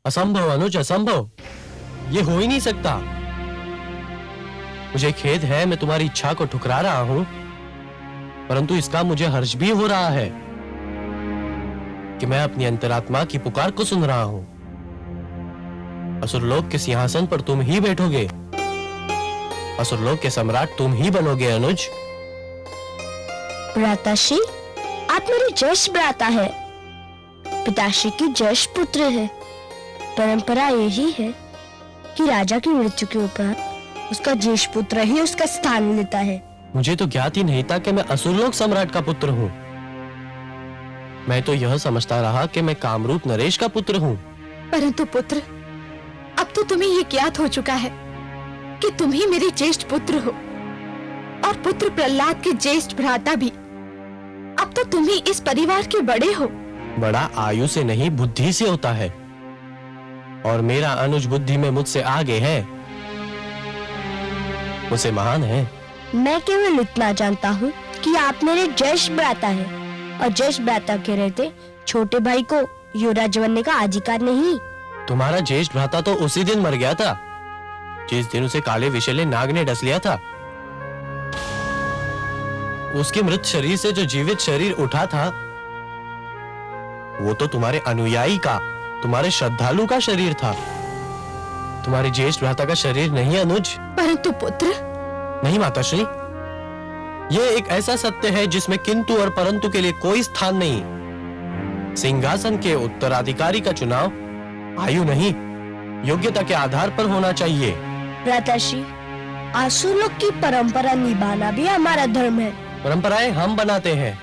असंभव अनुज, असंभव। ये हो ही नहीं सकता। मुझे खेद है, मैं तुम्हारी इच्छा को ठुकरा रहा हूं, परंतु इसका मुझे हर्ष भी हो रहा है कि मैं अपनी अंतरात्मा की पुकार को सुन रहा हूं। असुरलोक के सिंहासन पर तुम ही बैठोगे, असुरलोक के सम्राट तुम ही बनोगे अनुज। भ्राताश्री, आप मेरे ज्येष्ठ भ्राता है, पिताश्री की ज्येष्ठ पुत्र है। परंपरा यही है कि राजा की मृत्यु के उपरांत उसका ज्येष्ठ पुत्र ही उसका स्थान लेता है। मुझे तो ज्ञात ही नहीं था कि मैं असुरलोक सम्राट का पुत्र हूँ। मैं तो यह समझता रहा कि मैं कामरूप नरेश का पुत्र हूँ। परंतु पुत्र, अब तो तुम्हें ये ज्ञात हो चुका है कि तुम ही मेरे ज्येष्ठ पुत्र हो, और पुत्र प्रहलाद के ज्येष्ठ भ्राता भी। अब तो तुम ही इस परिवार के बड़े हो। बड़ा आयु से नहीं, बुद्धि से होता है, और मेरा अनुज बुद्धि में मुझसे आगे है, मुझसे महान है। मैं केवल इतना जानता हूँ कि आप मेरे ज्येष्ठ भ्राता हैं, और ज्येष्ठ भ्राता के रहते छोटे भाई को युवराज बनने का अधिकार नहीं। तुम्हारा ज्येष्ठ भ्राता तो उसी दिन मर गया था जिस दिन उसे काले विषैले नाग ने डस लिया था। उसके मृत शरीर से जो जीवित शरीर उठा था, वो तो तुम्हारे अनुयायी का, तुम्हारे श्रद्धालु का शरीर था, तुम्हारे ज्येष्ठ भ्राता का शरीर नहीं अनुज। परंतु पुत्र। नहीं माताश्री, ये एक ऐसा सत्य है जिसमें किंतु और परंतु के लिए कोई स्थान नहीं। सिंहासन के उत्तराधिकारी का चुनाव आयु नहीं, योग्यता के आधार पर होना चाहिए। भ्राताश्री, असुरलोक की परंपरा निभाना भी हमारा धर्म है। परंपराएं हम बनाते हैं।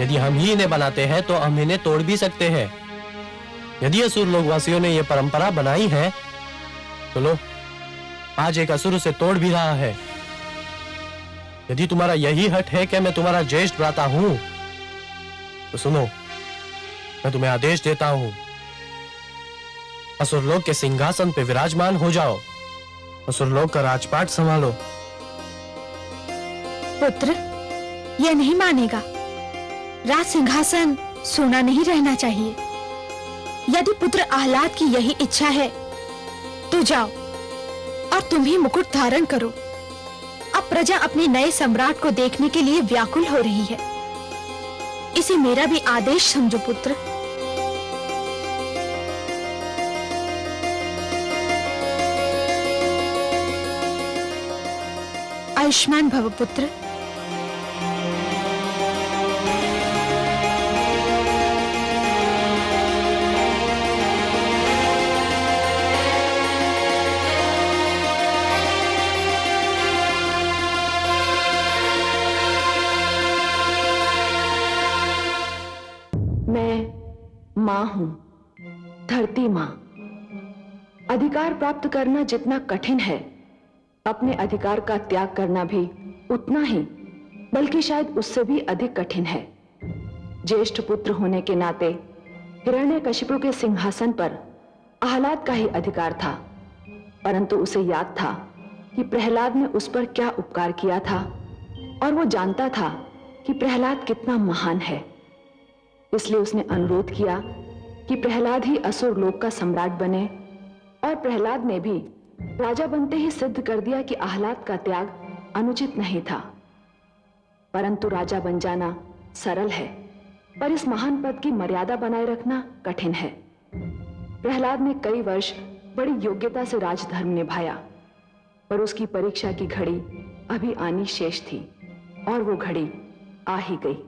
यदि हम ही इन्हें बनाते हैं तो हम इन्हें तोड़ भी सकते हैं। यदि असुर लोक वासियों ने ये परंपरा बनाई है तो लो, आज एक असुर उसे तोड़ भी रहा है। यदि तुम्हारा यही हठ है कि मैं तुम्हारा ज्येष्ठ भ्राता हूं, तो सुनो, मैं तुम्हें आदेश देता हूं, असुरलोक के सिंहासन पे विराजमान हो जाओ, असुरलोक का राजपाट संभालो। पुत्र, यह नहीं मानेगा। राज सिंहासन सोना नहीं रहना चाहिए। यदि पुत्र आह्लाद की यही इच्छा है तो जाओ और तुम ही मुकुट धारण करो। अब प्रजा अपने नए सम्राट को देखने के लिए व्याकुल हो रही है। इसे मेरा भी आदेश समझो पुत्र। आयुष्मान भव पुत्र। मैं मां हूं, धरती मां। अधिकार प्राप्त करना जितना कठिन है, अपने अधिकार का त्याग करना भी उतना ही, बल्कि शायद उससे भी अधिक कठिन है। ज्येष्ठ पुत्र होने के नाते हिरण्यकशिपु के सिंहासन पर आह्लाद का ही अधिकार था, परंतु उसे याद था कि प्रहलाद ने उस पर क्या उपकार किया था, और वो जानता था कि प्रहलाद कितना महान है। इसलिए उसने अनुरोध किया कि प्रहलाद ही असुर लोक का सम्राट बने, और प्रहलाद ने भी राजा बनते ही सिद्ध कर दिया कि आह्लाद का त्याग अनुचित नहीं था। परंतु राजा बन जाना सरल है, पर इस महान पद की मर्यादा बनाए रखना कठिन है। प्रहलाद ने कई वर्ष बड़ी योग्यता से राजधर्म निभाया, पर उसकी परीक्षा की घड़ी अभी आनी शेष थी, और वो घड़ी आ ही गई।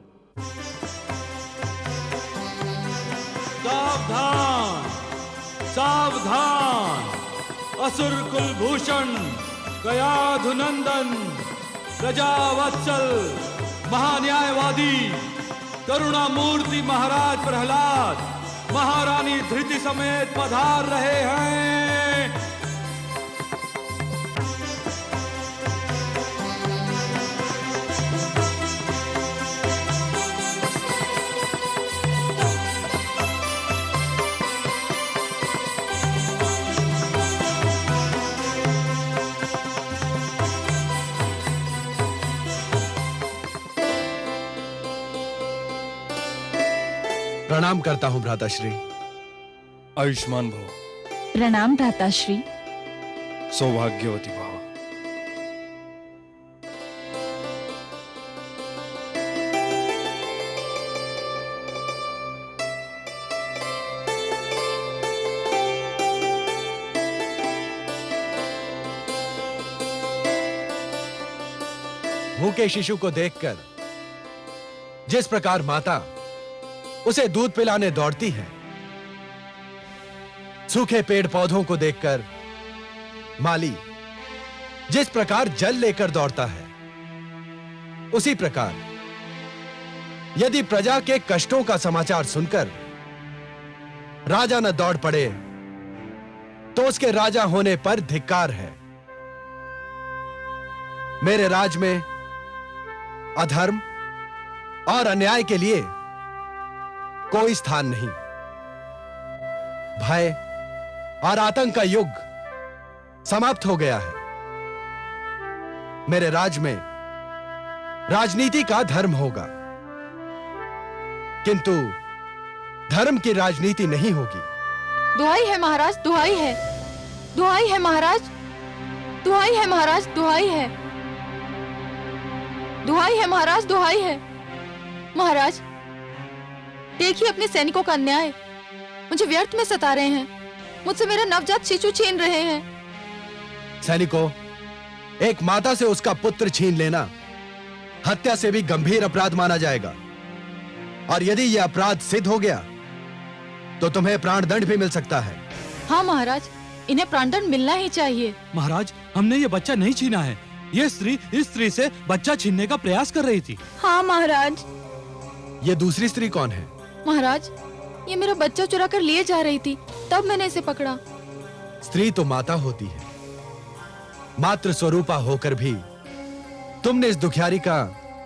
सावधान, सावधान! असुर कुलभूषण, गयाधुनंदन, प्रजावत्सल, महान्यायवादी, करुणामूर्ति महाराज प्रहलाद महारानी धृति समेत पधार रहे हैं। प्रणाम करता हूं भ्राताश्री। आयुष्मान भव। प्रणाम भ्राताश्री। सौभाग्यवती भव। भूखे शिशु को देखकर जिस प्रकार माता उसे दूध पिलाने दौड़ती है, सूखे पेड़ पौधों को देखकर माली जिस प्रकार जल लेकर दौड़ता है, उसी प्रकार यदि प्रजा के कष्टों का समाचार सुनकर राजा न दौड़ पड़े तो उसके राजा होने पर धिक्कार है। मेरे राज में अधर्म और अन्याय के लिए कोई स्थान नहीं। भय और आतंक का युग समाप्त हो गया है। मेरे राज में राजनीति का धर्म होगा, किंतु धर्म की राजनीति नहीं होगी। दुहाई है महाराज, दुहाई है, दुहाई है महाराज, दुहाई है महाराज, दुहाई है, दुहाई है महाराज, दुहाई है। महाराज देखिए अपने सैनिकों का अन्याय, मुझे व्यर्थ में सता रहे हैं, मुझसे मेरा नवजात शिशु छीन रहे हैं। सैनिकों, एक माता से उसका पुत्र छीन लेना हत्या से भी गंभीर अपराध माना जाएगा, और यदि यह अपराध सिद्ध हो गया तो तुम्हें प्राणदंड भी मिल सकता है। हाँ महाराज, इन्हें प्राणदंड मिलना ही चाहिए। महाराज, हमने ये बच्चा नहीं छीना है। ये स्त्री इस स्त्री से बच्चा छीनने का प्रयास कर रही थी। हाँ महाराज। यह दूसरी स्त्री कौन है? महाराज, ये मेरा बच्चा चुरा कर लिए जा रही थी, तब मैंने इसे पकड़ा। स्त्री तो माता होती है, मातृ स्वरूपा होकर भी तुमने इस दुखियारी का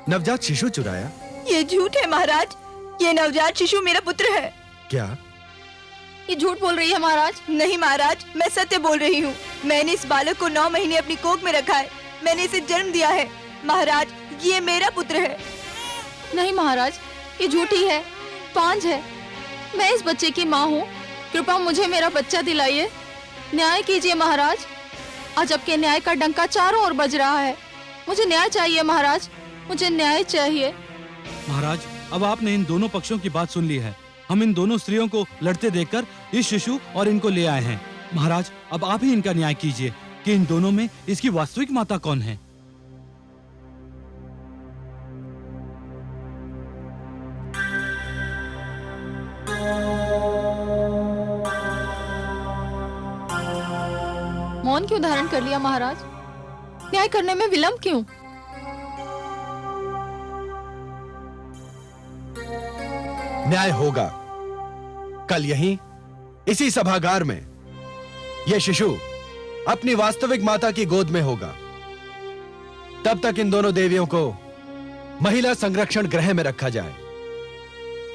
नवजात शिशु चुराया। ये झूठ है महाराज, ये नवजात शिशु मेरा पुत्र है। क्या? ये झूठ बोल रही है महाराज। नहीं महाराज, मैं सत्य बोल रही हूँ। मैंने इस बालक को 9 महीने अपनी कोख में रखा है, मैंने इसे जन्म दिया है। महाराज, ये मेरा पुत्र है। नहीं महाराज, ये झूठी है, पांच है। मैं इस बच्चे की माँ हूँ, कृपा मुझे मेरा बच्चा दिलाइए, न्याय कीजिए महाराज। अजब के न्याय का डंका चारों ओर बज रहा है, मुझे न्याय चाहिए महाराज, मुझे न्याय चाहिए। महाराज, अब आपने इन दोनों पक्षों की बात सुन ली है। हम इन दोनों स्त्रियों को लड़ते देखकर इस शिशु और इनको ले आए हैं। महाराज, अब आप ही इनका न्याय कीजिए कि इन दोनों में इसकी वास्तविक माता कौन है। मौन क्यों धारण कर लिया महाराज? न्याय करने में विलंब क्यों? न्याय होगा कल यहीं इसी सभागार में। यह शिशु अपनी वास्तविक माता की गोद में होगा। तब तक इन दोनों देवियों को महिला संरक्षण गृह में रखा जाए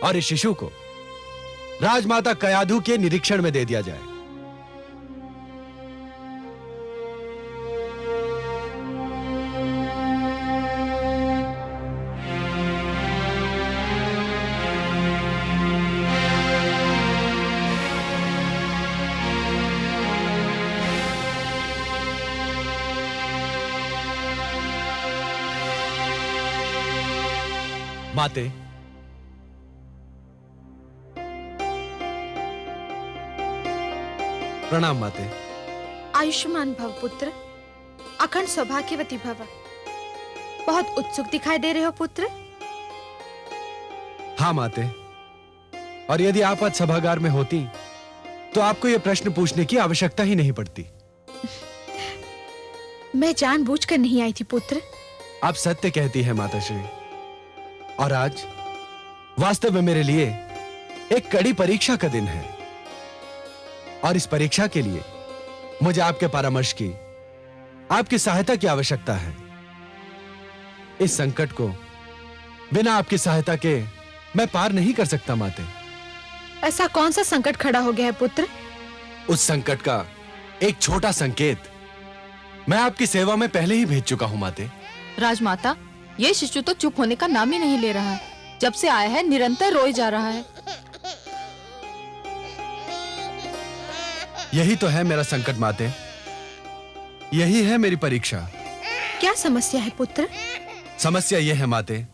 और इस शिशु को राजमाता कयाधु के निरीक्षण में दे दिया जाए। माते, प्रणाम माते। आयुष्मान भव पुत्र, अखंड सौभाग्यवती भव। बहुत उत्सुक दिखाई दे रहे हो पुत्र। हाँ माते, और यदि आप आज सभागार में होती तो आपको यह प्रश्न पूछने की आवश्यकता ही नहीं पड़ती। मैं जानबूझकर नहीं आई थी पुत्र। आप सत्य कहती हैं माताश्री, और आज वास्तव में मेरे लिए एक कड़ी परीक्षा का दिन है, और इस परीक्षा के लिए मुझे आपके परामर्श की, आपकी सहायता की आवश्यकता है। इस संकट को बिना आपकी सहायता के मैं पार नहीं कर सकता माते। ऐसा कौन सा संकट खड़ा हो गया है पुत्र? उस संकट का एक छोटा संकेत मैं आपकी सेवा में पहले ही भेज चुका हूं माते। राजमाता, ये शिशु तो चुप होने का नाम ही नहीं ले रहा है। जब से आया है निरंतर रोए जा रहा है। यही तो है मेरा संकट माते, यही है मेरी परीक्षा। क्या समस्या है पुत्र? समस्या यह है माते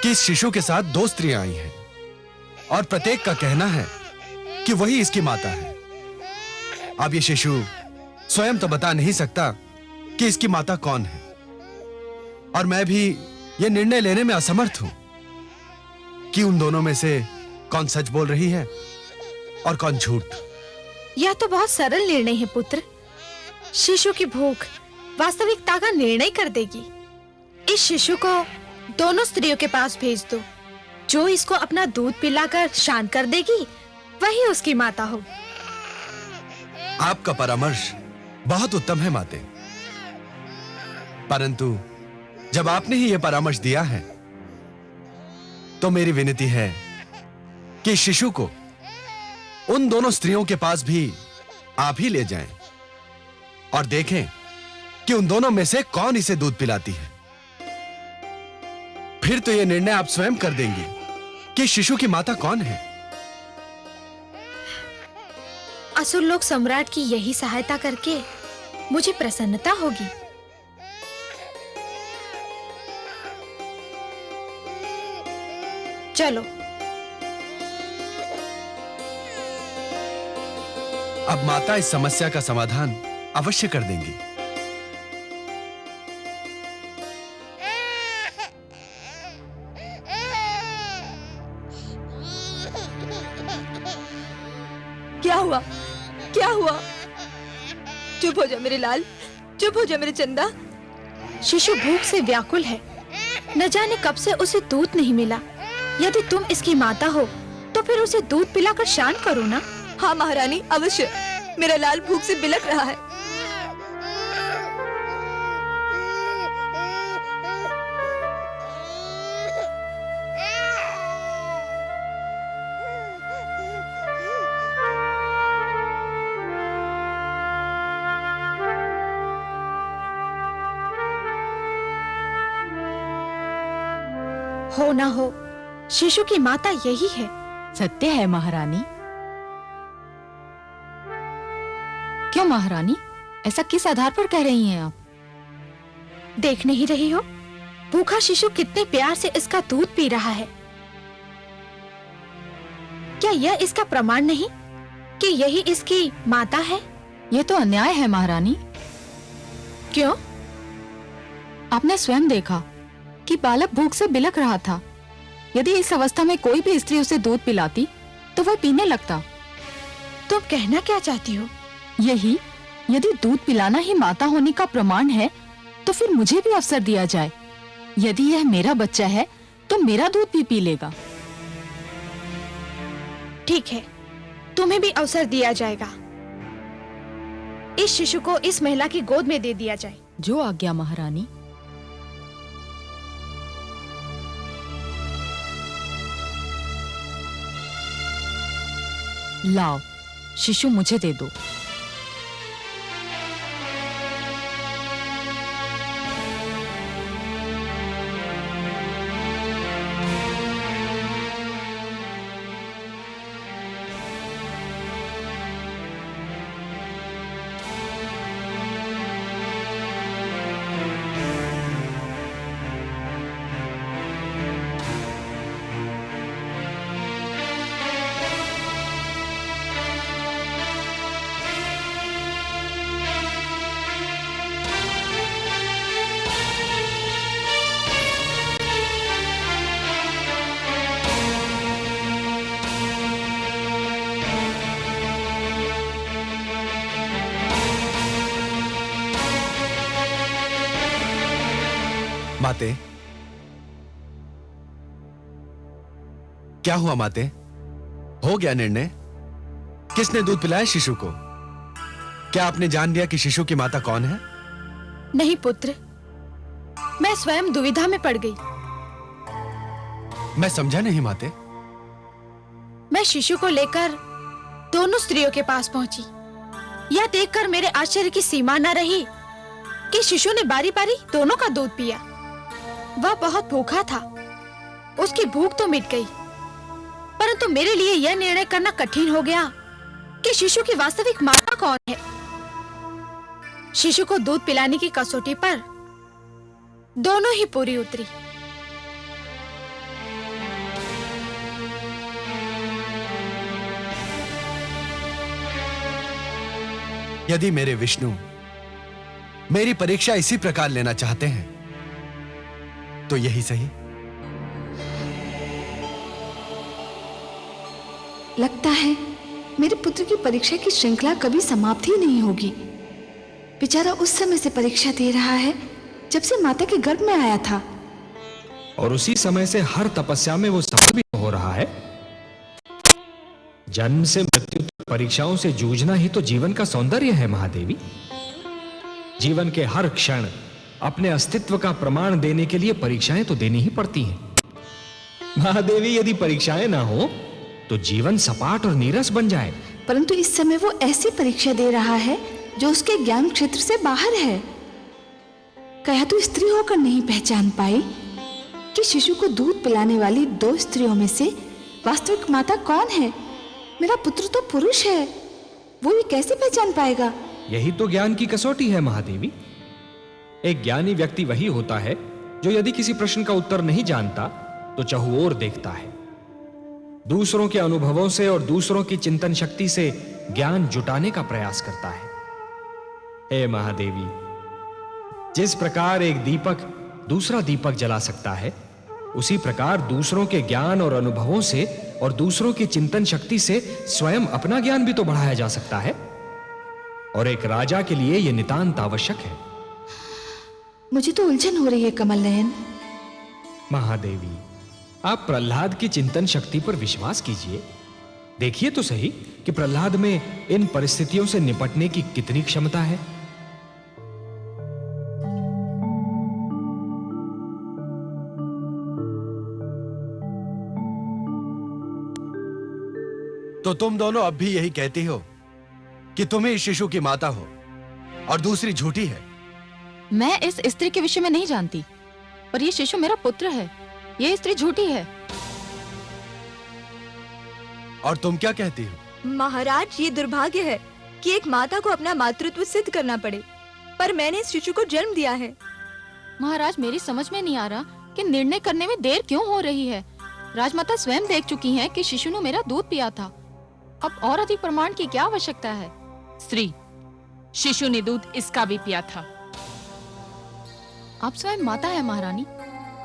कि इस शिशु के साथ 2 स्त्रियां आई हैं और प्रत्येक का कहना है कि वही इसकी माता है। अब ये शिशु स्वयं तो बता नहीं सकता कि इसकी माता कौन है, और मैं भी यह निर्णय लेने में असमर्थ हूं कि उन दोनों में से कौन सच बोल रही है और कौन झूठ। यह तो बहुत सरल निर्णय है पुत्र। शिशु की भूख वास्तविकता का निर्णय कर देगी। इस शिशु को दोनों स्त्रियों के पास भेज दो। जो इसको अपना दूध पिलाकर शांत कर देगी वही उसकी माता हो। आपका परामर्श बहुत उत्तम है माते, परंतु जब आपने ही यह परामर्श दिया है तो मेरी विनती है कि शिशु को उन दोनों स्त्रियों के पास भी आप ही ले जाएं और देखें कि उन दोनों में से कौन इसे दूध पिलाती है। फिर तो यह निर्णय आप स्वयं कर देंगी कि शिशु की माता कौन है। असुर लोक सम्राट की यही सहायता करके मुझे प्रसन्नता होगी। चलो अब माता इस समस्या का समाधान अवश्य कर देंगी। क्या हुआ? क्या हुआ? चुप हो जा मेरे लाल, चुप हो जा मेरे चंदा। शिशु भूख से व्याकुल है। न जाने कब से उसे दूध नहीं मिला। यदि तुम इसकी माता हो तो फिर उसे दूध पिलाकर शांत करो ना। हाँ महारानी, अवश्य। मेरा लाल भूख से बिलख रहा है। हो ना हो, शिशु की माता यही है। सत्य है महारानी। क्यों महारानी, ऐसा किस आधार पर कह रही हैं आप? देख नहीं रही हो? भूखा शिशु कितने प्यार से इसका दूध पी रहा है। क्या यह इसका प्रमाण नहीं कि यही इसकी माता है? ये तो अन्याय है महारानी। क्यों? आपने स्वयं देखा कि बालक भूख से बिलख रहा था। यदि इस अवस्था में कोई भी स्त्री उसे दूध पिलाती तो वह पीने लगता। तुम कहना क्या चाहती हो? यही, यदि दूध पिलाना ही माता होने का प्रमाण है तो फिर मुझे भी अवसर दिया जाए। यदि यह मेरा बच्चा है तो मेरा दूध भी पी लेगा। ठीक है, तुम्हें भी अवसर दिया जाएगा। इस शिशु को इस महिला की गोद में दे दिया जाए। जो आज्ञा महारानी। लाओ, शिशु मुझे दे दो। माते, क्या हुआ माते? हो गया निर्णय? किसने दूध पिलाया शिशु को? क्या आपने जान लिया कि शिशु की माता कौन है? नहीं पुत्र, मैं स्वयं दुविधा में पड़ गई। मैं समझा नहीं माते। मैं शिशु को लेकर दोनों स्त्रियों के पास पहुंची। यह देखकर मेरे आश्चर्य की सीमा न रही कि शिशु ने बारी बारी दोनों का दूध पिया। वह बहुत भूखा था। उसकी भूख तो मिट गई, परंतु मेरे लिए यह निर्णय करना कठिन हो गया कि शिशु की वास्तविक माता कौन है। शिशु को दूध पिलाने की कसौटी पर दोनों ही पूरी उतरी। यदि मेरे विष्णु मेरी परीक्षा इसी प्रकार लेना चाहते हैं तो यही सही। लगता है मेरे पुत्र की परीक्षा की श्रृंखला कभी समाप्त ही नहीं होगी। बेचारा उस समय से परीक्षा दे रहा है जब से माता के गर्भ में आया था, और उसी समय से हर तपस्या में वो सफल भी हो रहा है। जन्म से मृत्यु तक परीक्षाओं से जूझना ही तो जीवन का सौंदर्य है महादेवी। जीवन के हर क्षण अपने अस्तित्व का प्रमाण देने के लिए परीक्षाएं तो देनी ही पड़ती हैं। महादेवी, यदि परीक्षाएं ना हो तो जीवन सपाट और नीरस बन जाए। परंतु इस समय वो ऐसी परीक्षा दे रहा है जो उसके ज्ञान क्षेत्र से बाहर है। क्या तू स्त्री होकर नहीं पहचान पाई कि शिशु को दूध पिलाने वाली 2 स्त्रियों में से वास्तविक माता कौन है? मेरा पुत्र तो पुरुष है, वो ये कैसे पहचान पाएगा? यही तो ज्ञान की कसौटी है महादेवी। एक ज्ञानी व्यक्ति वही होता है जो यदि किसी प्रश्न का उत्तर नहीं जानता तो चहुओर देखता है, दूसरों के अनुभवों से और दूसरों की चिंतन शक्ति से ज्ञान जुटाने का प्रयास करता है। हे महादेवी, जिस प्रकार एक दीपक दूसरा दीपक जला सकता है, उसी प्रकार दूसरों के ज्ञान और अनुभवों से और दूसरों की चिंतन शक्ति से स्वयं अपना ज्ञान भी तो बढ़ाया जा सकता है, और एक राजा के लिए यह नितांत आवश्यक है। मुझे तो उलझन हो रही है कमल नयन। महादेवी, आप प्रहलाद की चिंतन शक्ति पर विश्वास कीजिए। देखिए तो सही कि प्रहलाद में इन परिस्थितियों से निपटने की कितनी क्षमता है। तो तुम दोनों अब भी यही कहती हो कि तुम ही इस शिशु की माता हो और दूसरी झूठी है। मैं इस स्त्री के विषय में नहीं जानती, पर ये शिशु मेरा पुत्र है। ये स्त्री झूठी है। और तुम क्या कहती हो? महाराज, ये दुर्भाग्य है कि एक माता को अपना मातृत्व सिद्ध करना पड़े, पर मैंने इस शिशु को जन्म दिया है। महाराज, मेरी समझ में नहीं आ रहा कि निर्णय करने में देर क्यों हो रही है। राजमाता स्वयं देख चुकी हैं कि शिशु ने मेरा दूध पिया था। अब और अधिक प्रमाण की क्या आवश्यकता है? स्त्री, शिशु ने दूध इसका भी पिया था। आप स्वयं माता है महारानी,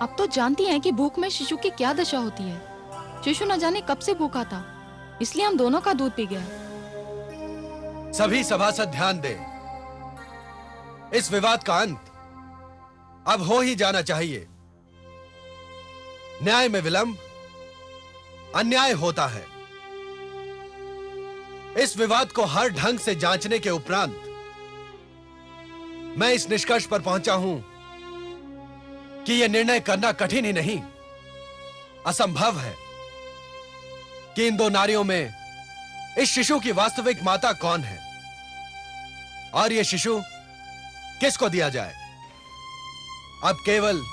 आप तो जानती हैं कि भूख में शिशु की क्या दशा होती है। शिशु न जाने कब से भूखा था, इसलिए हम दोनों का दूध पी गया। सभी सभासद ध्यान दें, इस विवाद का अंत अब हो ही जाना चाहिए। न्याय में विलंब अन्याय होता है। इस विवाद को हर ढंग से जांचने के उपरांत मैं इस निष्कर्ष पर पहुंचा हूं कि यह निर्णय करना कठिन ही नहीं, असंभव है कि इन 2 नारियों में इस शिशु की वास्तविक माता कौन है और यह शिशु किसको दिया जाए। अब केवल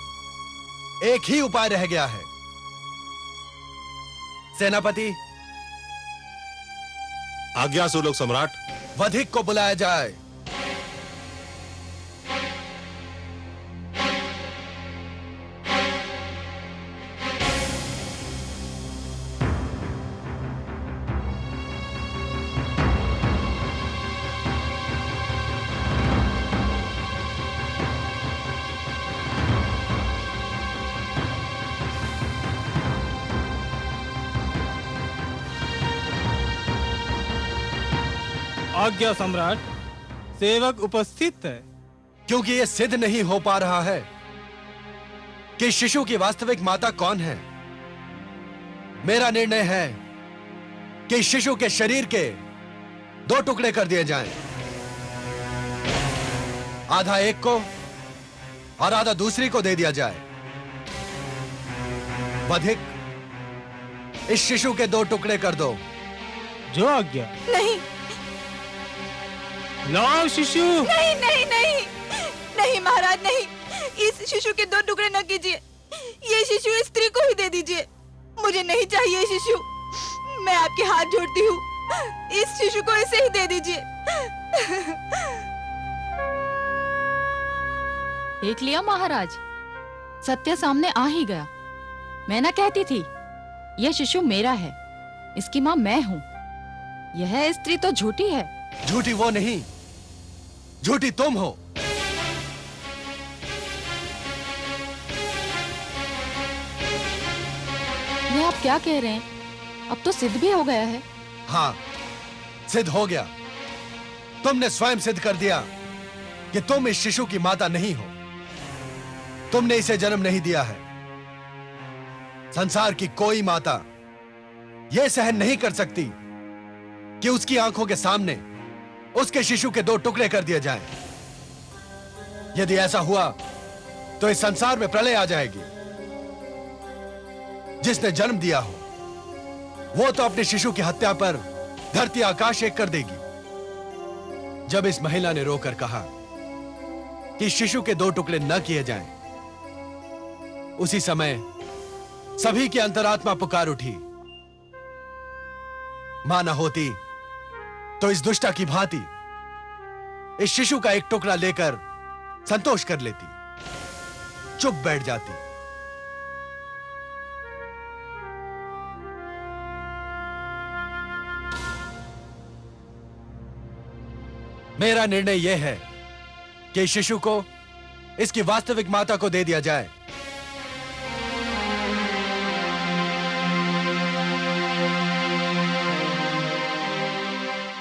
एक ही उपाय रह गया है। सेनापति, आज्ञा सुलोक सम्राट। वधिक को बुलाया जाए। आज्ञा सम्राट, सेवक उपस्थित है। क्योंकि यह सिद्ध नहीं हो पा रहा है कि शिशु की वास्तविक माता कौन है, मेरा निर्णय है कि शिशु के शरीर के 2 टुकड़े कर दिए जाएं, आधा एक को और आधा दूसरी को दे दिया जाए। वधिक, इस शिशु के 2 टुकड़े कर दो। जो आज्ञा। नहीं लाओ शिशु। नहीं नहीं नहीं नहीं महाराज, नहीं, इस शिशु के 2 टुकड़े न कीजिए। ये शिशु स्त्री को ही दे दीजिए। मुझे नहीं चाहिए शिशु। मैं आपके हाथ जोड़ती हूँ, इस शिशु को ऐसे ही दे दीजिए। देख लिया महाराज, सत्य सामने आ ही गया। मैं ना कहती थी यह शिशु मेरा है, इसकी माँ मैं हूँ। यह स्त्री तो झूठी है। झूठी वो नहीं, झूठी तुम हो। ये आप क्या कह रहे हैं? अब तो सिद्ध भी हो गया है। हाँ, सिद्ध हो गया। तुमने स्वयं सिद्ध कर दिया कि तुम इस शिशु की माता नहीं हो। तुमने इसे जन्म नहीं दिया है। संसार की कोई माता यह सहन नहीं कर सकती कि उसकी आंखों के सामने उसके शिशु के 2 टुकड़े कर दिए जाएं। यदि ऐसा हुआ तो इस संसार में प्रलय आ जाएगी। जिसने जन्म दिया हो वो तो अपने शिशु की हत्या पर धरती आकाश एक कर देगी। जब इस महिला ने रोकर कहा कि शिशु के 2 टुकड़े न किए जाएं, उसी समय सभी की अंतरात्मा पुकार उठी। मां न होती तो इस दुष्टा की भांति इस शिशु का 1 टुकड़ा लेकर संतोष कर लेती, चुप बैठ जाती। मेरा निर्णय यह है कि इस शिशु को इसकी वास्तविक माता को दे दिया जाए।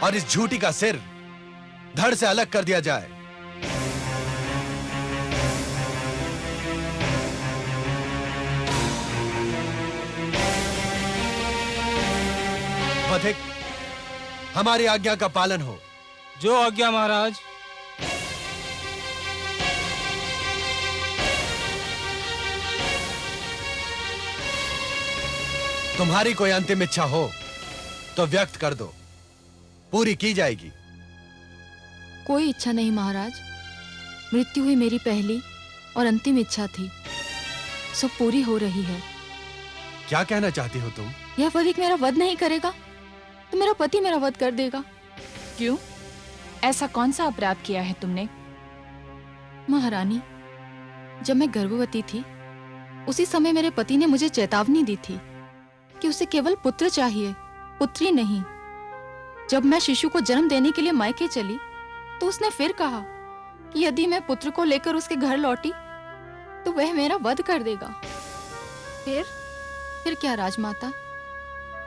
और इस झूठी का सिर धड़ से अलग कर दिया जाए। पथिक, हमारी आज्ञा का पालन हो। जो आज्ञा महाराज। तुम्हारी कोई अंतिम इच्छा हो तो व्यक्त कर दो, पूरी की जाएगी। कोई इच्छा नहीं महाराज, मृत्यु ही मेरी पहली और अंतिम इच्छा थी, सब पूरी हो रही है। क्या कहना चाहती हो तुम? यह वधिक मेरा वध नहीं करेगा तो मेरा पति मेरा वध कर देगा। क्यों? ऐसा कौन सा अपराध किया है तुमने? महारानी, जब मैं गर्भवती थी उसी समय मेरे पति ने मुझे चेतावनी दी थी कि उसे केवल पुत्र चाहिए, पुत्री नहीं। जब मैं शिशु को जन्म देने के लिए मायके चली तो उसने फिर कहा कि यदि मैं पुत्र को लेकर उसके घर लौटी तो वह मेरा वध कर देगा। फिर क्या राजमाता,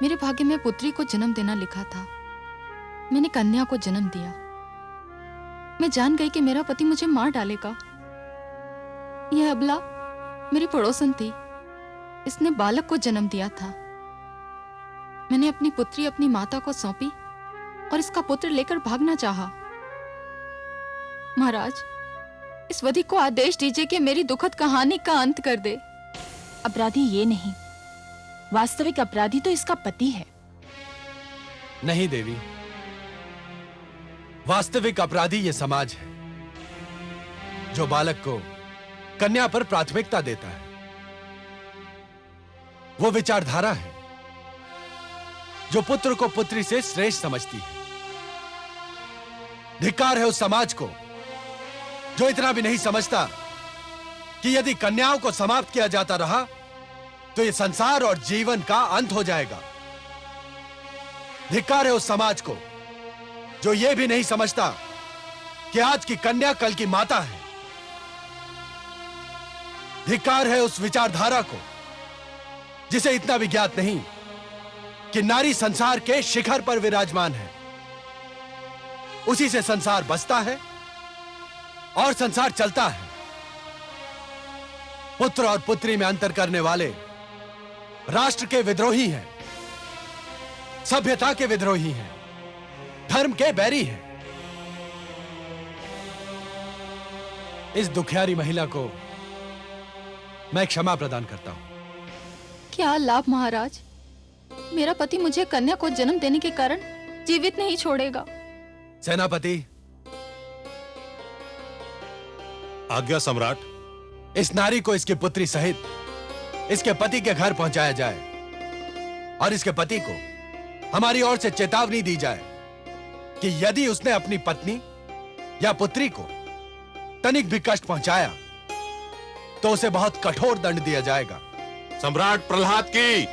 मेरे भाग्य में पुत्री को जन्म देना लिखा था। मैंने कन्या को जन्म दिया। मैं जान गई कि मेरा पति मुझे मार डालेगा। यह अबला मेरी पड़ोसन थी, इसने बालक को जन्म दिया था। मैंने अपनी पुत्री अपनी माता को सौंपी और इसका पुत्र लेकर भागना चाहा। महाराज, इस वधी को आदेश दीजिए कि मेरी दुखद कहानी का अंत कर दे। अपराधी ये नहीं, वास्तविक अपराधी तो इसका पति है। नहीं देवी, वास्तविक अपराधी ये समाज है जो बालक को कन्या पर प्राथमिकता देता है। वो विचारधारा है जो पुत्र को पुत्री से श्रेष्ठ समझती है। धिक्कार है उस समाज को जो इतना भी नहीं समझता कि यदि कन्याओं को समाप्त किया जाता रहा तो ये संसार और जीवन का अंत हो जाएगा। धिक्कार है उस समाज को जो यह भी नहीं समझता कि आज की कन्या कल की माता है। धिक्कार है उस विचारधारा को जिसे इतना भी ज्ञात नहीं कि नारी संसार के शिखर पर विराजमान है, उसी से संसार बसता है और संसार चलता है। पुत्र और पुत्री में अंतर करने वाले राष्ट्र के विद्रोही हैं, सभ्यता के विद्रोही हैं, धर्म के बैरी हैं। इस दुखियारी महिला को मैं क्षमा प्रदान करता हूं। क्या लाभ महाराज, मेरा पति मुझे कन्या को जन्म देने के कारण जीवित नहीं छोड़ेगा। सेनापति, आज्ञा सम्राट। इस नारी को इसकी पुत्री सहित इसके पति के घर पहुंचाया जाए और इसके पति को हमारी ओर से चेतावनी दी जाए कि यदि उसने अपनी पत्नी या पुत्री को तनिक भी कष्ट पहुंचाया तो उसे बहुत कठोर दंड दिया जाएगा। सम्राट प्रहलाद की,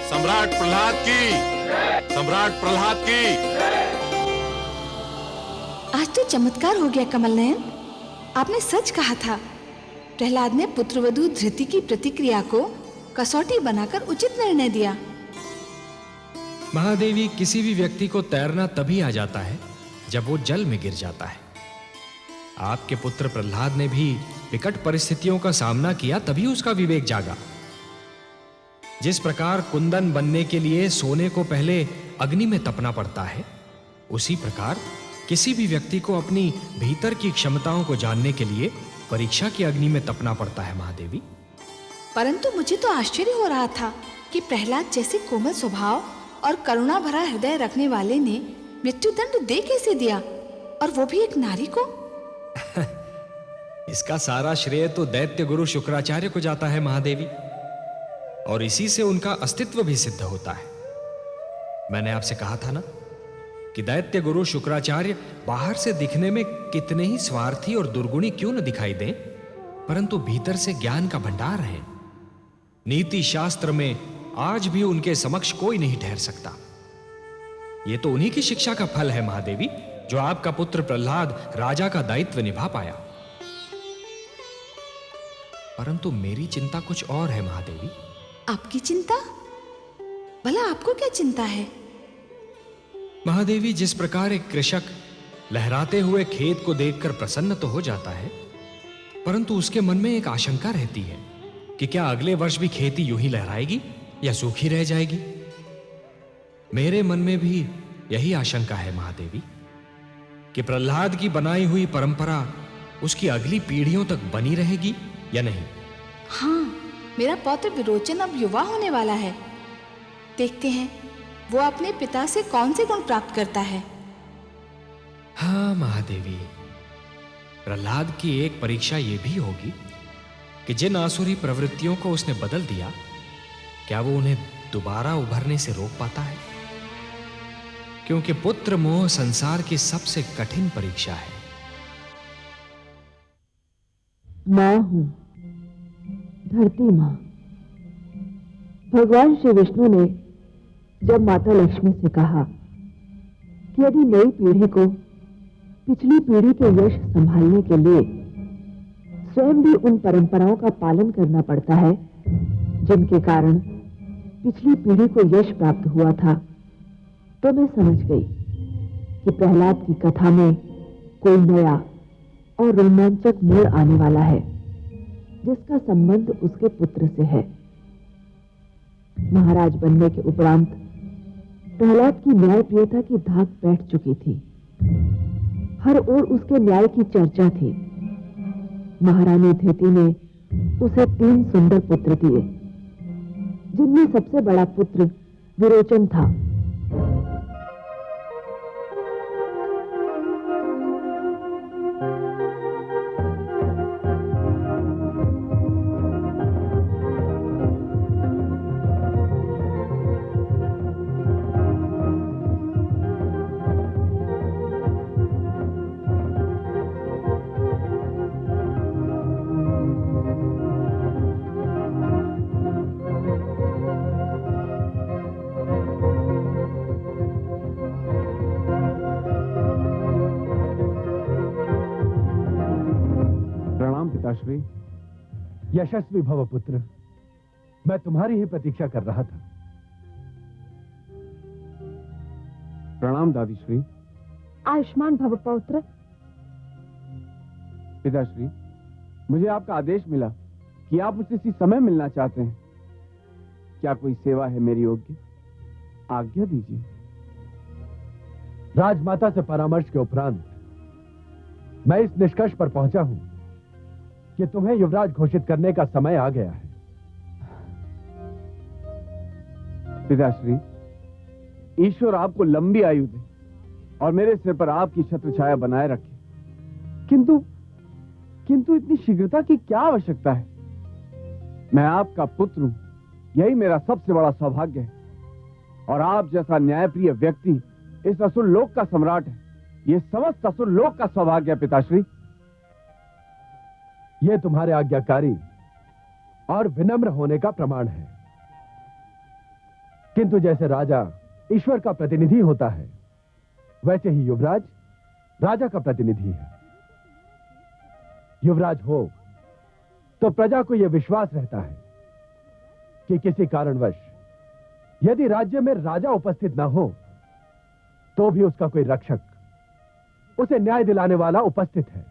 सम्राट प्रहलाद की, सम्राट प्रहलाद की। आज तो चमत्कार हो गया कमल नयन। आपने सच कहा था। प्रहलाद ने पुत्रवधू धृति की प्रतिक्रिया को कसौटी बनाकर उचित निर्णय दिया। महादेवी, किसी भी व्यक्ति को तैरना तभी आ जाता है जब वो जल में गिर जाता है। आपके पुत्र प्रहलाद ने भी विकट परिस्थितियों का सामना किया, तभी उसका विवेक जागा। जिस प्रकार कुंदन बनने के लिए सोने को पहले अग्नि में तपना पड़ता है, उसी प्रकार किसी भी व्यक्ति को अपनी भीतर की क्षमताओं को जानने के लिए परीक्षा की अग्नि में तपना पड़ता है महादेवी। परंतु मुझे तो आश्चर्य हो रहा था कि प्रहलाद जैसे कोमल स्वभाव और करुणा भरा हृदय रखने वाले ने मृत्युदंड दे कैसे दिया, और वो भी एक नारी को। इसका सारा श्रेय तो दैत्य गुरु शुक्राचार्य को जाता है महादेवी, और इसी से उनका अस्तित्व भी सिद्ध होता है। मैंने आपसे कहा था ना कि दैत्य गुरु शुक्राचार्य बाहर से दिखने में कितने ही स्वार्थी और दुर्गुणी क्यों न दिखाई दें, परंतु भीतर से ज्ञान का भंडार है। नीति शास्त्र में आज भी उनके समक्ष कोई नहीं ठहर सकता। यह तो उन्हीं की शिक्षा का फल है महादेवी, जो आपका पुत्र प्रहलाद राजा का दायित्व निभा पाया। परंतु मेरी चिंता कुछ और है महादेवी। आपकी चिंता? भला आपको क्या चिंता है? महादेवी, जिस प्रकार एक कृषक लहराते हुए खेत को देखकर प्रसन्न तो हो जाता है, परंतु उसके मन में एक आशंका रहती है कि क्या अगले वर्ष भी खेती यूं ही लहराएगी या सूखी रह जाएगी। मेरे मन में भी यही आशंका है महादेवी कि प्रहलाद की बनाई हुई परंपरा उसकी अगली पीढ़ियों तक बनी रहेगी या नहीं। हाँ, मेरा पौत्र विरोचन अब युवा होने वाला है। देखते हैं वो अपने पिता से कौन से गुण प्राप्त करता है। हाँ महादेवी, प्रहलाद की एक परीक्षा यह भी होगी कि जिन आसुरी प्रवृत्तियों को उसने बदल दिया, क्या वो उन्हें दोबारा उभरने से रोक पाता है? क्योंकि पुत्र मोह संसार की सबसे कठिन परीक्षा है। मां हूं, धरती मां। भगवान श्री विष्णु ने जब माता लक्ष्मी से कहा कि यदि नई पीढ़ी को पिछली पीढ़ी के यश संभालने के लिए स्वयं भी उन परंपराओं का पालन करना पड़ता है जिनके कारण पिछली पीढ़ी को यश प्राप्त हुआ था, तो मैं समझ गई कि प्रहलाद की कथा में कोई नया और रोमांचक मोड़ आने वाला है, जिसका संबंध उसके पुत्र से है। महाराज बनने के उपरांत प्रहलाद की न्यायप्रियता की धाक बैठ चुकी थी। हर ओर उसके न्याय की चर्चा थी। महारानी धृति ने उसे 3 सुंदर पुत्र दिए, जिनमें सबसे बड़ा पुत्र विरोचन था। पिताश्री, यशस्वी भव पुत्र। मैं तुम्हारी ही प्रतीक्षा कर रहा था। प्रणाम दादीश्री। आयुष्मान भव पौत्र। पिताश्री, मुझे आपका आदेश मिला कि आप मुझसे इसी समय मिलना चाहते हैं। क्या कोई सेवा है मेरी योग्य? आज्ञा दीजिए। राजमाता से परामर्श के उपरांत मैं इस निष्कर्ष पर पहुंचा हूं कि तुम्हें युवराज घोषित करने का समय आ गया है। पिताश्री, ईश्वर आपको लंबी आयु दे और मेरे सिर पर आपकी छत्र छाया बनाए रखे। किंतु इतनी शीघ्रता की क्या आवश्यकता है? मैं आपका पुत्र हूं, यही मेरा सबसे बड़ा सौभाग्य है। और आप जैसा न्यायप्रिय व्यक्ति इस असुर लोक का सम्राट है, ये समस्त असुर लोक का सौभाग्य है पिताश्री। यह तुम्हारे आज्ञाकारी और विनम्र होने का प्रमाण है। किंतु जैसे राजा ईश्वर का प्रतिनिधि होता है, वैसे ही युवराज राजा का प्रतिनिधि है। युवराज हो तो प्रजा को यह विश्वास रहता है कि किसी कारणवश यदि राज्य में राजा उपस्थित ना हो तो भी उसका कोई रक्षक, उसे न्याय दिलाने वाला उपस्थित है।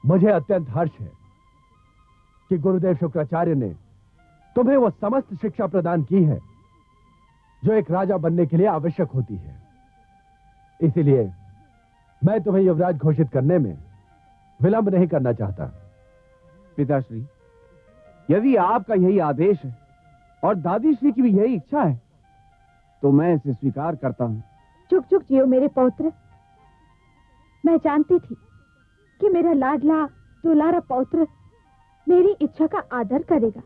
मुझे अत्यंत हर्ष है कि गुरुदेव शुक्राचार्य ने तुम्हें वो समस्त शिक्षा प्रदान की है जो एक राजा बनने के लिए आवश्यक होती है। इसीलिए मैं तुम्हें युवराज घोषित करने में विलंब नहीं करना चाहता। पिताश्री, यदि आपका यही आदेश है और दादी श्री की भी यही इच्छा है तो मैं इसे स्वीकार करता हूं। चुप चुप जियो मेरे पौत्र। मैं जानती थी कि मेरा लाडला दुलारा पौत्र मेरी इच्छा का आदर करेगा।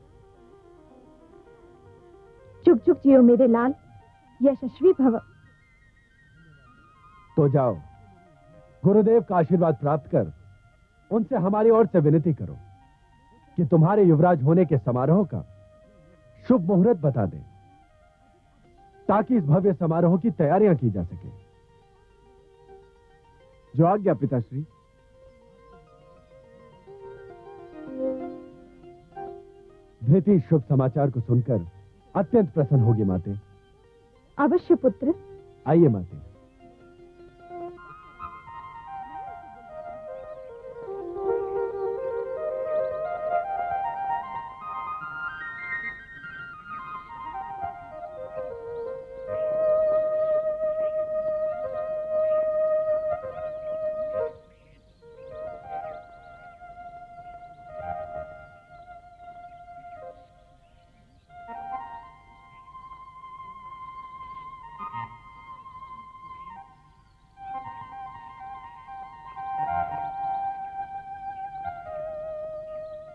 चुप चुप जियो मेरे लाल, यशस्वी भव। तो जाओ, गुरुदेव का आशीर्वाद प्राप्त कर उनसे हमारी ओर से विनती करो कि तुम्हारे युवराज होने के समारोह का शुभ मुहूर्त बता दें, ताकि इस भव्य समारोह की तैयारियां की जा सके। जो आज्ञा पिताश्री। धृति शुभ समाचार को सुनकर अत्यंत प्रसन्न होगी माते। अवश्य पुत्र। आइए माते।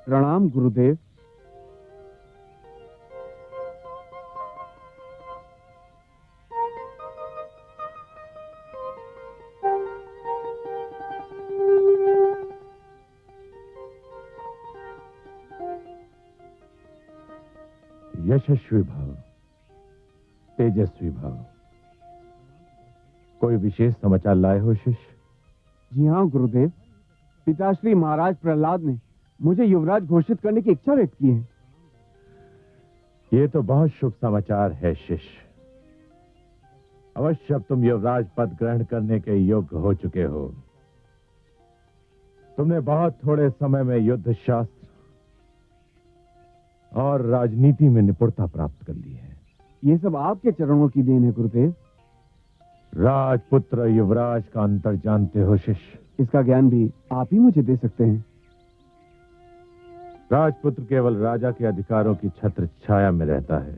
प्रणाम गुरुदेव। यशस्वी भव, तेजस्वी भव। कोई विशेष समाचार लाए हो शिष्य? जी हाँ गुरुदेव, पिताश्री महाराज प्रहलाद ने मुझे युवराज घोषित करने की इच्छा व्यक्त की है। ये तो बहुत शुभ समाचार है शिष्य। अवश्य अब तुम युवराज पद ग्रहण करने के योग्य हो चुके हो। तुमने बहुत थोड़े समय में युद्ध शास्त्र और राजनीति में निपुणता प्राप्त कर ली है। ये सब आपके चरणों की देन है गुरुदेव। राजपुत्र युवराज का अंतर जानते हो शिष्य? इसका ज्ञान भी आप ही मुझे दे सकते हैं। राजपुत्र केवल राजा के अधिकारों की छत्र छाया में रहता है।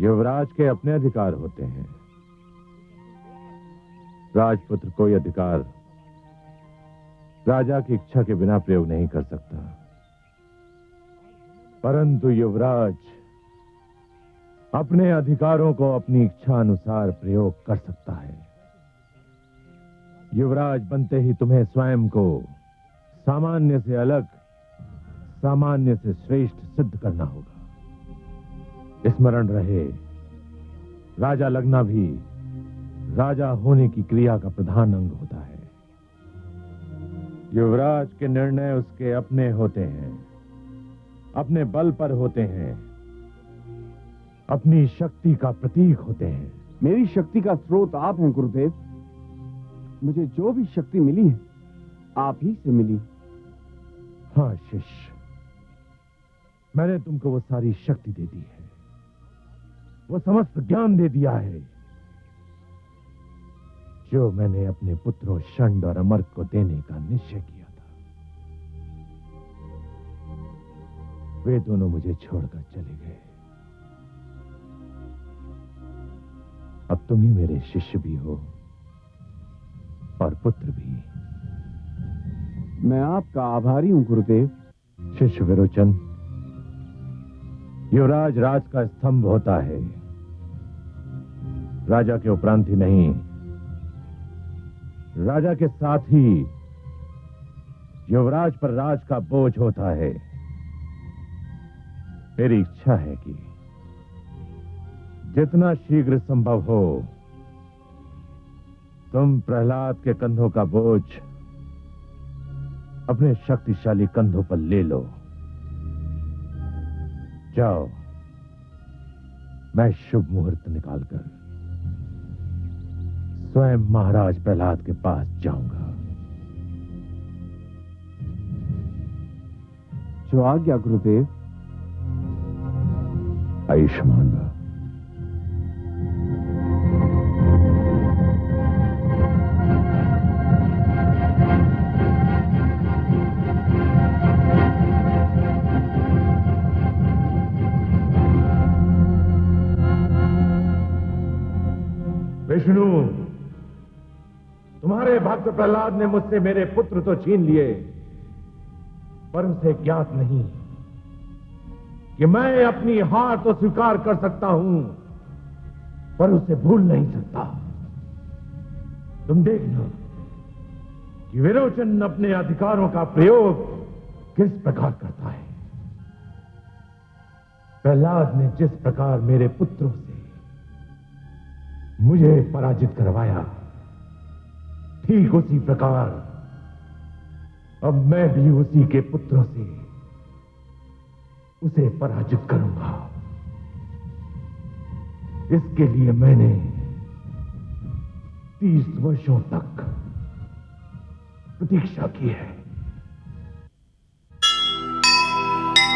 युवराज के अपने अधिकार होते हैं। राजपुत्र कोई अधिकार राजा की इच्छा के बिना प्रयोग नहीं कर सकता, परंतु युवराज अपने अधिकारों को अपनी इच्छा अनुसार प्रयोग कर सकता है। युवराज बनते ही तुम्हें स्वयं को सामान्य से अलग, सामान्य से श्रेष्ठ सिद्ध करना होगा। स्मरण रहे, राजा लगना भी राजा होने की क्रिया का प्रधान अंग होता है। युवराज के निर्णय उसके अपने होते हैं, अपने बल पर होते हैं, अपनी शक्ति का प्रतीक होते हैं। मेरी शक्ति का स्रोत आप हैं गुरुदेव। मुझे जो भी शक्ति मिली है आप ही से मिली। हाँ शिष्य, मैंने तुमको वो सारी शक्ति दे दी है, वो समस्त ज्ञान दे दिया है जो मैंने अपने पुत्रों शंड और अमर को देने का निश्चय किया था। वे दोनों मुझे छोड़कर चले गए। अब तुम ही मेरे शिष्य भी हो और पुत्र भी। मैं आपका आभारी हूं गुरुदेव। शिष्य विरोचन, युवराज राज का स्तंभ होता है, राजा के उपरांत ही नहीं, राजा के साथ ही युवराज पर राज का बोझ होता है। मेरी इच्छा है कि जितना शीघ्र संभव हो तुम प्रहलाद के कंधों का बोझ अपने शक्तिशाली कंधों पर ले लो। जाओ, मैं शुभ मुहूर्त निकालकर स्वयं महाराज प्रहलाद के पास जाऊंगा। जो आज्ञा गुरुदेव। आयुष्मान भव। विष्णु, तुम्हारे भक्त प्रहलाद ने मुझसे मेरे पुत्र तो छीन लिए, पर उसे ज्ञात नहीं कि मैं अपनी हार तो स्वीकार कर सकता हूं, पर उसे भूल नहीं सकता। तुम देखना कि विरोचन अपने अधिकारों का प्रयोग किस प्रकार करता है। प्रहलाद ने जिस प्रकार मेरे पुत्रों से मुझे पराजित करवाया, ठीक उसी प्रकार अब मैं भी उसी के पुत्रों से उसे पराजित करूंगा। इसके लिए मैंने 30 वर्षों तक प्रतीक्षा की है।